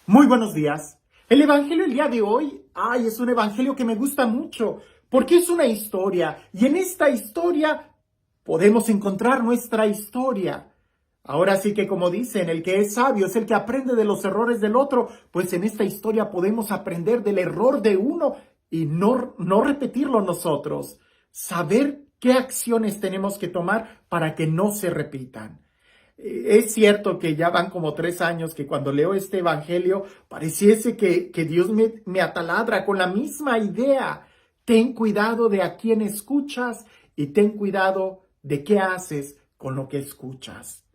Muy buenos días. El evangelio el día de hoy, es un evangelio que me gusta mucho, porque es una historia, y en esta historia podemos encontrar nuestra historia. Ahora sí que como dicen, el que es sabio es el que aprende de los errores del otro, pues en esta historia podemos aprender del error de uno y no repetirlo nosotros. Saber qué acciones tenemos que tomar para que no se repitan. Es cierto que ya van como 3 años que cuando leo este evangelio pareciese que Dios me ataladra con la misma idea. Ten cuidado de a quién escuchas y ten cuidado de qué haces con lo que escuchas.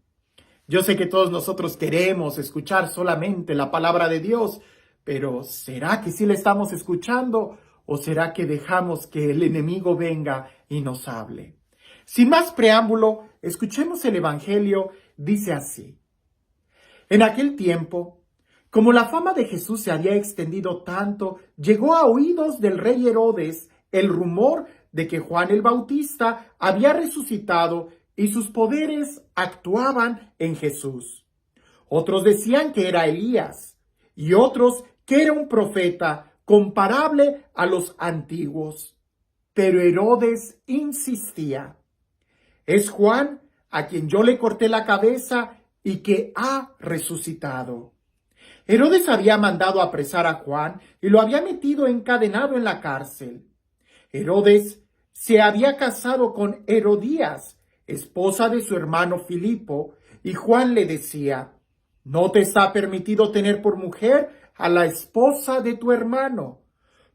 Yo sé que todos nosotros queremos escuchar solamente la palabra de Dios, pero ¿será que sí la estamos escuchando o será que dejamos que el enemigo venga y nos hable? Sin más preámbulo, escuchemos el evangelio. Dice así: en aquel tiempo, como la fama de Jesús se había extendido tanto, llegó a oídos del rey Herodes el rumor de que Juan el Bautista había resucitado y sus poderes actuaban en Jesús. Otros decían que era Elías y otros que era un profeta comparable a los antiguos. Pero Herodes insistía: es Juan a quien yo le corté la cabeza y que ha resucitado. Herodes había mandado apresar a Juan y lo había metido encadenado en la cárcel. Herodes se había casado con Herodías, esposa de su hermano Filipo, y Juan le decía: no te está permitido tener por mujer a la esposa de tu hermano.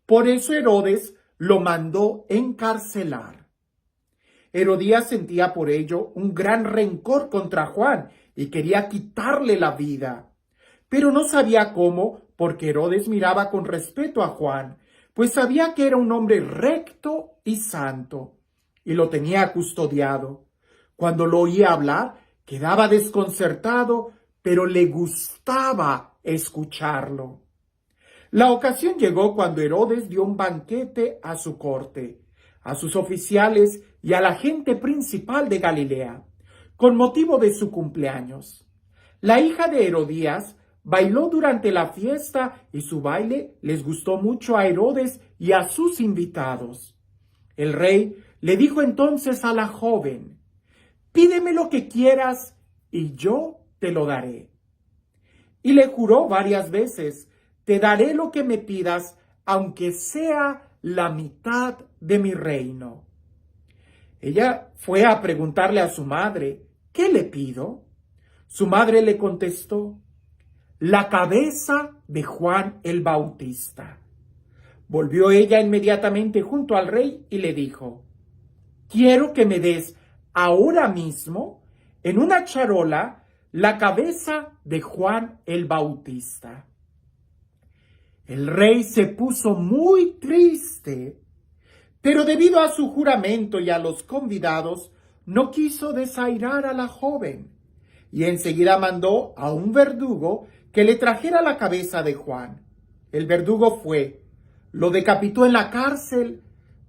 Por eso Herodes lo mandó encarcelar. Herodías sentía por ello un gran rencor contra Juan y quería quitarle la vida. Pero no sabía cómo, porque Herodes miraba con respeto a Juan, pues sabía que era un hombre recto y santo, y lo tenía custodiado. Cuando lo oía hablar, quedaba desconcertado, pero le gustaba escucharlo. La ocasión llegó cuando Herodes dio un banquete a su corte, a sus oficiales y a la gente principal de Galilea, con motivo de su cumpleaños. La hija de Herodías bailó durante la fiesta y su baile les gustó mucho a Herodes y a sus invitados. El rey le dijo entonces a la joven: pídeme lo que quieras y yo te lo daré. Y le juró varias veces: te daré lo que me pidas, aunque sea la mitad de mi reino. Ella fue a preguntarle a su madre: ¿qué le pido? Su madre le contestó: la cabeza de Juan el Bautista. Volvió ella inmediatamente junto al rey y le dijo: quiero que me des ahora mismo, en una charola, la cabeza de Juan el Bautista. El rey se puso muy triste, pero debido a su juramento y a los convidados, no quiso desairar a la joven, y enseguida mandó a un verdugo que le trajera la cabeza de Juan. El verdugo fue, lo decapitó en la cárcel,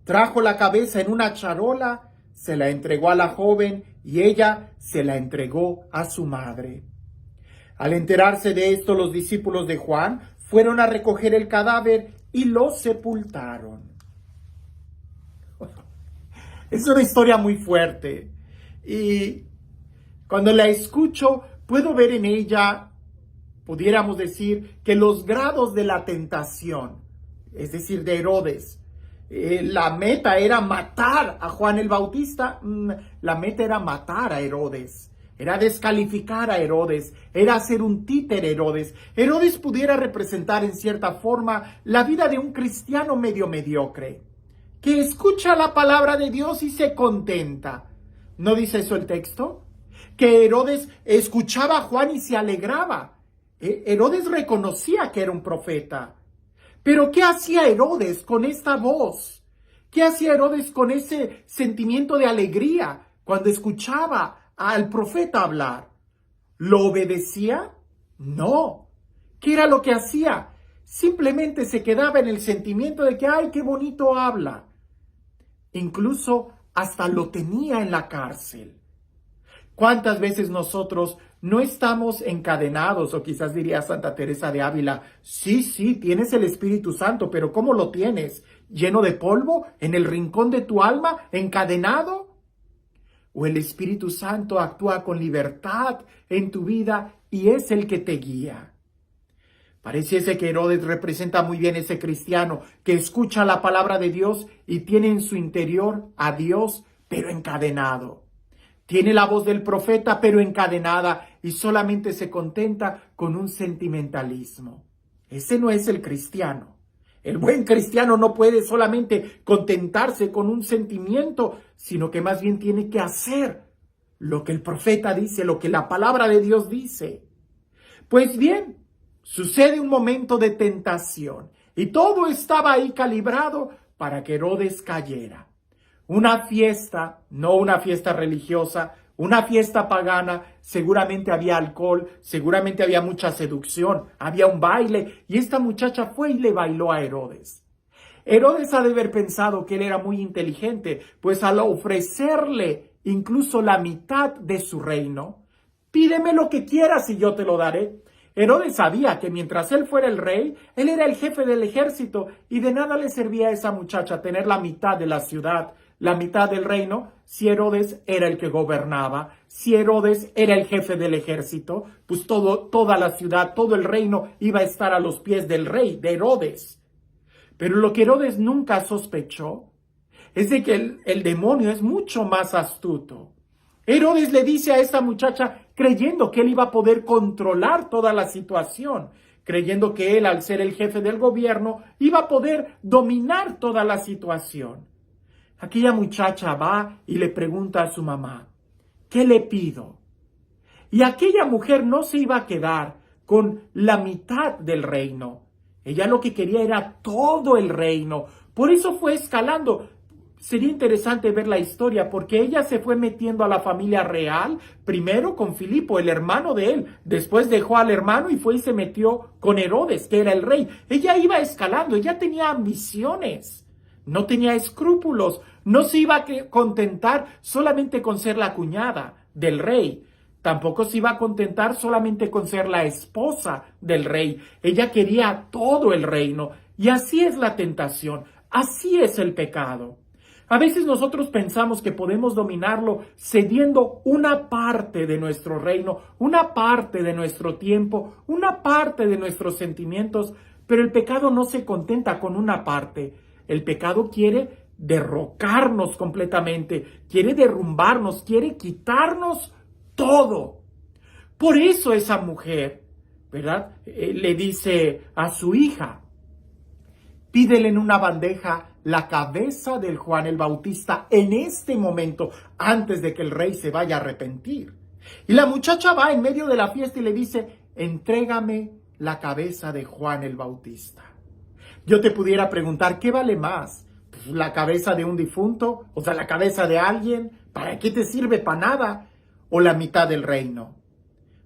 trajo la cabeza en una charola, se la entregó a la joven y ella se la entregó a su madre. Al enterarse de esto, los discípulos de Juan fueron a recoger el cadáver y lo sepultaron. Es una historia muy fuerte y cuando la escucho puedo ver en ella, pudiéramos decir, que los grados de la tentación, es decir, de Herodes, la meta era matar a Juan el Bautista, la meta era matar a Herodes. Era descalificar a Herodes, era hacer un títere Herodes. Herodes pudiera representar en cierta forma la vida de un cristiano medio mediocre, que escucha la palabra de Dios y se contenta. ¿No dice eso el texto? Que Herodes escuchaba a Juan y se alegraba. Herodes reconocía que era un profeta. Pero ¿qué hacía Herodes con esta voz? ¿Qué hacía Herodes con ese sentimiento de alegría cuando escuchaba al profeta hablar? ¿Lo obedecía? No. ¿Qué era lo que hacía? Simplemente se quedaba en el sentimiento de que, ¡ay, qué bonito habla! Incluso hasta lo tenía en la cárcel. ¿Cuántas veces nosotros no estamos encadenados, o quizás diría Santa Teresa de Ávila, sí, tienes el Espíritu Santo, pero ¿cómo lo tienes? ¿Lleno de polvo? ¿En el rincón de tu alma? ¿Encadenado? ¿O el Espíritu Santo actúa con libertad en tu vida y es el que te guía? Pareciese que Herodes representa muy bien ese cristiano que escucha la palabra de Dios y tiene en su interior a Dios, pero encadenado. Tiene la voz del profeta, pero encadenada, y solamente se contenta con un sentimentalismo. Ese no es el cristiano. El buen cristiano no puede solamente contentarse con un sentimiento, sino que más bien tiene que hacer lo que el profeta dice, lo que la palabra de Dios dice. Pues bien, sucede un momento de tentación y todo estaba ahí calibrado para que Herodes cayera. Una fiesta, no una fiesta religiosa, una fiesta pagana, seguramente había alcohol, seguramente había mucha seducción, había un baile y esta muchacha fue y le bailó a Herodes. Herodes ha de haber pensado que él era muy inteligente, pues al ofrecerle incluso la mitad de su reino, pídeme lo que quieras y yo te lo daré. Herodes sabía que mientras él fuera el rey, él era el jefe del ejército y de nada le servía a esa muchacha tener la mitad de la ciudad, la mitad del reino, si Herodes era el que gobernaba, si Herodes era el jefe del ejército, pues toda la ciudad, todo el reino iba a estar a los pies del rey, de Herodes. Pero lo que Herodes nunca sospechó es de que el demonio es mucho más astuto. Herodes le dice a esta muchacha, creyendo que él iba a poder controlar toda la situación, creyendo que él, al ser el jefe del gobierno, iba a poder dominar toda la situación. Aquella muchacha va y le pregunta a su mamá, ¿qué le pido? Y aquella mujer no se iba a quedar con la mitad del reino. Ella lo que quería era todo el reino. Por eso fue escalando. Sería interesante ver la historia porque ella se fue metiendo a la familia real, primero con Filipo, el hermano de él, después dejó al hermano y fue y se metió con Herodes, que era el rey. Ella iba escalando, ella tenía ambiciones, no tenía escrúpulos, no se iba a contentar solamente con ser la cuñada del rey, tampoco se iba a contentar solamente con ser la esposa del rey. Ella quería todo el reino y así es la tentación, así es el pecado. A veces nosotros pensamos que podemos dominarlo cediendo una parte de nuestro reino, una parte de nuestro tiempo, una parte de nuestros sentimientos, pero el pecado no se contenta con una parte. El pecado quiere derrocarnos completamente, quiere derrumbarnos, quiere quitarnos todo. Por eso esa mujer, ¿verdad? Le dice a su hija, pídele en una bandeja la cabeza del Juan el Bautista en este momento, antes de que el rey se vaya a arrepentir. Y la muchacha va en medio de la fiesta y le dice, entrégame la cabeza de Juan el Bautista. Yo te pudiera preguntar, ¿qué vale más? Pues, ¿la cabeza de un difunto? O sea, ¿la cabeza de alguien? ¿Para qué te sirve? ¿Para nada? ¿O la mitad del reino?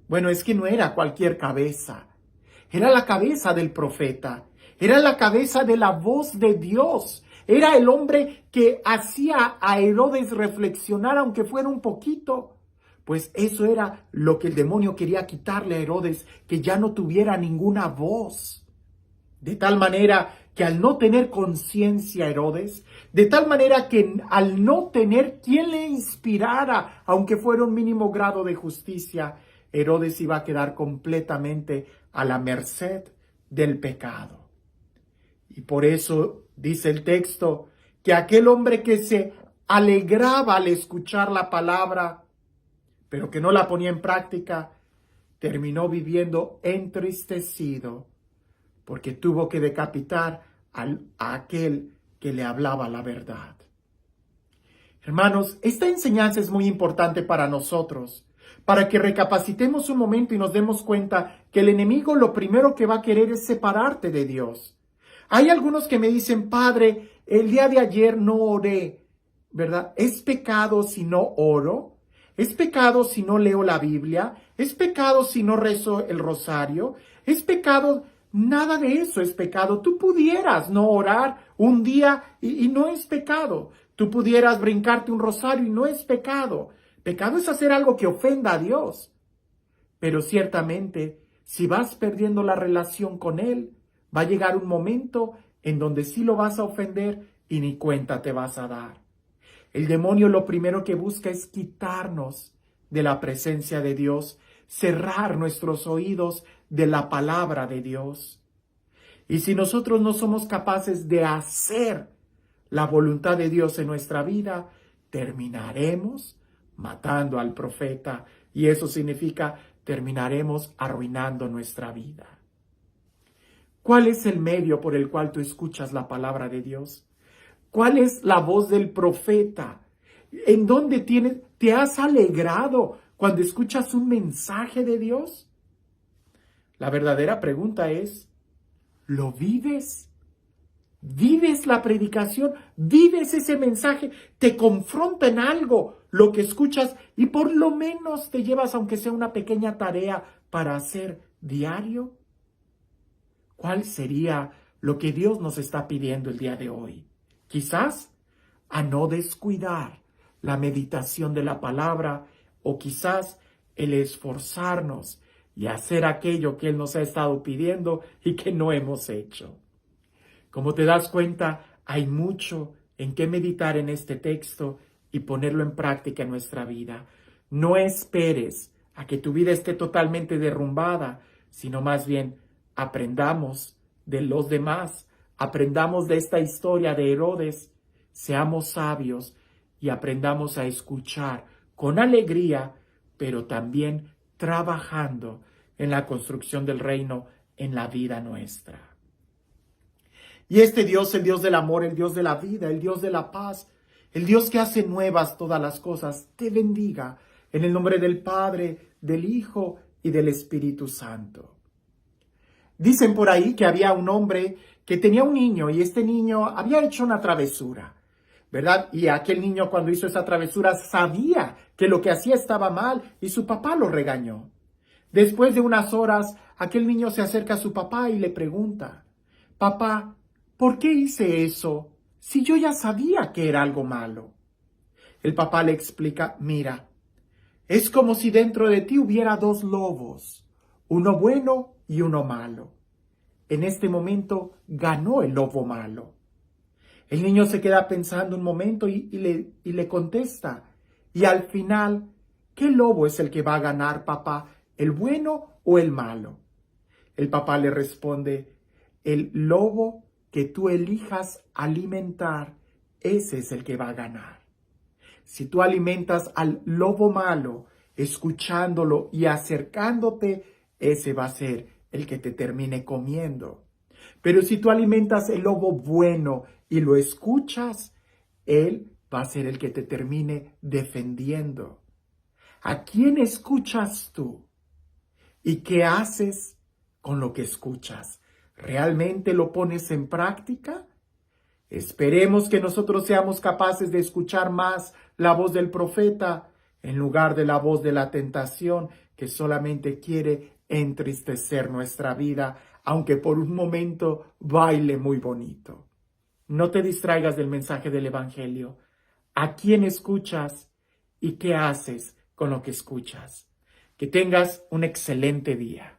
Bueno, es que no era cualquier cabeza. Era la cabeza del profeta. Era la cabeza de la voz de Dios. Era el hombre que hacía a Herodes reflexionar, aunque fuera un poquito. Pues eso era lo que el demonio quería quitarle a Herodes, que ya no tuviera ninguna voz. De tal manera que al no tener conciencia Herodes, de tal manera que al no tener quien le inspirara, aunque fuera un mínimo grado de justicia, Herodes iba a quedar completamente a la merced del pecado. Y por eso dice el texto que aquel hombre que se alegraba al escuchar la palabra, pero que no la ponía en práctica, terminó viviendo entristecido porque tuvo que decapitar a aquel que le hablaba la verdad. Hermanos, esta enseñanza es muy importante para nosotros, para que recapacitemos un momento y nos demos cuenta que el enemigo lo primero que va a querer es separarte de Dios. Hay algunos que me dicen, Padre, el día de ayer no oré, ¿verdad? ¿Es pecado si no oro? ¿Es pecado si no leo la Biblia? ¿Es pecado si no rezo el rosario? ¿Es pecado? Nada de eso es pecado. Tú pudieras no orar un día y no es pecado. Tú pudieras brincarte un rosario y no es pecado. Pecado es hacer algo que ofenda a Dios. pero ciertamente, si vas perdiendo la relación con Él, va a llegar un momento en donde sí lo vas a ofender y ni cuenta te vas a dar. El demonio lo primero que busca es quitarnos de la presencia de Dios, cerrar nuestros oídos de la palabra de Dios. Y si nosotros no somos capaces de hacer la voluntad de Dios en nuestra vida, terminaremos matando al profeta. Y eso significa terminaremos arruinando nuestra vida. ¿Cuál es el medio por el cual tú escuchas la palabra de Dios? ¿Cuál es la voz del profeta? ¿En dónde te has alegrado cuando escuchas un mensaje de Dios? La verdadera pregunta es, ¿lo vives? ¿Vives la predicación? ¿Vives ese mensaje? ¿Te confronta en algo lo que escuchas y por lo menos te llevas aunque sea una pequeña tarea para hacer diario? ¿Cuál sería lo que Dios nos está pidiendo el día de hoy? Quizás a no descuidar la meditación de la palabra o quizás el esforzarnos y hacer aquello que Él nos ha estado pidiendo y que no hemos hecho. Como te das cuenta, hay mucho en qué meditar en este texto y ponerlo en práctica en nuestra vida. No esperes a que tu vida esté totalmente derrumbada, sino más bien aprendamos de los demás, aprendamos de esta historia de Herodes, seamos sabios y aprendamos a escuchar con alegría, pero también trabajando en la construcción del reino en la vida nuestra. Y este Dios, el Dios del amor, el Dios de la vida, el Dios de la paz, el Dios que hace nuevas todas las cosas, te bendiga en el nombre del Padre, del Hijo y del Espíritu Santo. Dicen por ahí que había un hombre que tenía un niño y este niño había hecho una travesura, ¿verdad? Y aquel niño cuando hizo esa travesura sabía que lo que hacía estaba mal y su papá lo regañó. Después de unas horas, aquel niño se acerca a su papá y le pregunta, «Papá, ¿por qué hice eso si yo ya sabía que era algo malo?» El papá le explica, «Mira, es como si dentro de ti hubiera dos lobos, uno bueno y uno malo. En este momento ganó el lobo malo». El niño se queda pensando un momento y le contesta, «Y al final, ¿qué lobo es el que va a ganar, papá? ¿El bueno o el malo?» El papá le responde, «El lobo que tú elijas alimentar, ese es el que va a ganar. Si tú alimentas al lobo malo, escuchándolo y acercándote, ese va a ser el que te termine comiendo. Pero si tú alimentas el lobo bueno y lo escuchas, él va a ser el que te termine defendiendo. ¿A quién escuchas tú? ¿Y qué haces con lo que escuchas? ¿Realmente lo pones en práctica? Esperemos que nosotros seamos capaces de escuchar más la voz del profeta en lugar de la voz de la tentación que solamente quiere entristecer nuestra vida, aunque por un momento baile muy bonito. No te distraigas del mensaje del Evangelio. ¿A quién escuchas y qué haces con lo que escuchas? Que tengas un excelente día.